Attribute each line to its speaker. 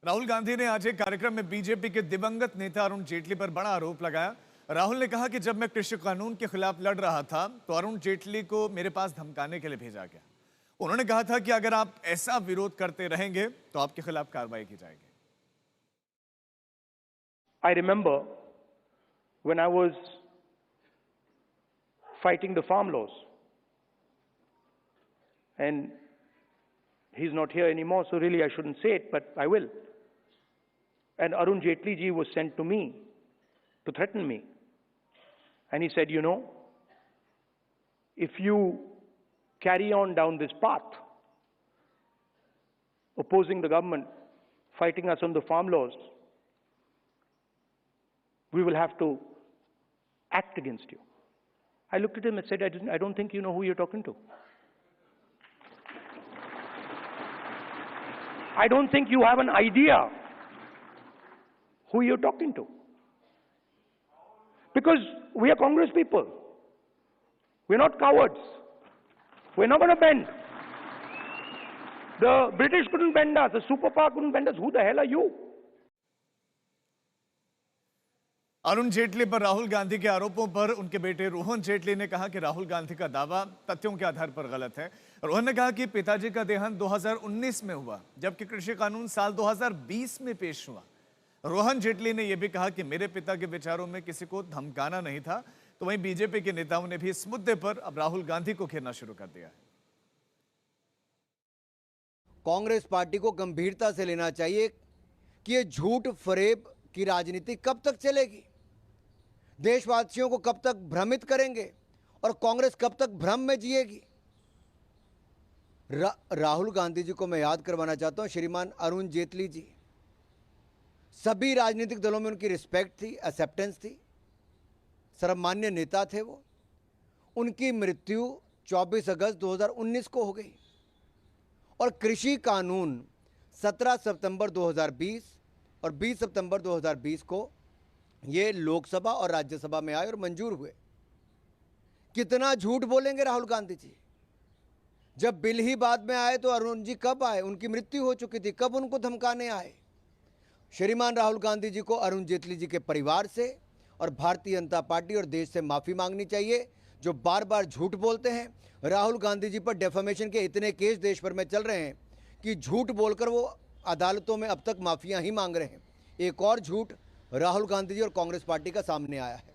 Speaker 1: राहुल गांधी ने आज एक कार्यक्रम में बीजेपी के दिवंगत नेता अरुण जेटली पर बड़ा आरोप लगाया। राहुल ने कहा कि जब मैं कृषि कानून के खिलाफ लड़ रहा था तो अरुण जेटली को मेरे पास धमकाने के लिए भेजा गया। उन्होंने कहा था कि अगर आप ऐसा विरोध करते रहेंगे तो आपके खिलाफ कार्रवाई की जाएगी।
Speaker 2: I remember when I was fighting the farm laws, and he's not here anymore, so really I shouldn't say it, but I will. And Arun Jaitley ji was sent to me to threaten me. And he said, you know, if you carry on down this path, opposing the government, fighting us on the farm laws, we will have to act against you. I looked at him and said, I don't think you know who you're talking to. I don't think you have an idea who you're talking to. Because we are Congress people. We're not cowards. We're not going to bend. The British couldn't bend us. The superpower couldn't bend us. Who the hell are you?
Speaker 1: Arun Jaitley पर राहुल गांधी के आरोपों पर उनके बेटे रोहन जेटली ने कहा कि राहुल गांधी का दावा तथ्यों के आधार पर गलत है। रोहन ने कहा कि पिताजी का देहांत 2019 में हुआ, जबकि कृषि कानून साल 2020 में पेश हुआ। रोहन जेटली ने यह भी कहा कि मेरे पिता के विचारों में किसी को धमकाना नहीं था। तो वहीं बीजेपी के नेताओं ने भी इस मुद्दे पर अब राहुल गांधी को घेरना शुरू कर दिया है।
Speaker 3: कांग्रेस पार्टी को गंभीरता से लेना चाहिए कि ये झूठ फरेब की राजनीति कब तक चलेगी, देशवासियों को कब तक भ्रमित करेंगे और कांग्रेस कब तक भ्रम में जिएगी। राहुल गांधी जी को मैं याद करवाना चाहता हूं, श्रीमान अरुण जेटली जी, सभी राजनीतिक दलों में उनकी रिस्पेक्ट थी, एक्सेप्टेंस थी, सर्वमान्य नेता थे वो। उनकी मृत्यु 24 अगस्त 2019 को हो गई और कृषि कानून 17 सितंबर 2020 और 20 सितंबर 2020 को ये लोकसभा और राज्यसभा में आए और मंजूर हुए। कितना झूठ बोलेंगे राहुल गांधी जी। जब बिल ही बाद में आए तो अरुण जी कब आए? उनकी मृत्यु हो चुकी थी, कब उनको धमकाने आए? श्रीमान राहुल गांधी जी को अरुण जेटली जी के परिवार से और भारतीय जनता पार्टी और देश से माफी मांगनी चाहिए, जो बार बार झूठ बोलते हैं। राहुल गांधी जी पर डेफेमेशन के इतने केस देश भर में चल रहे हैं कि झूठ बोलकर वो अदालतों में अब तक माफियां ही मांग रहे हैं। एक और झूठ राहुल गांधी जी और कांग्रेस पार्टी का सामने आया है।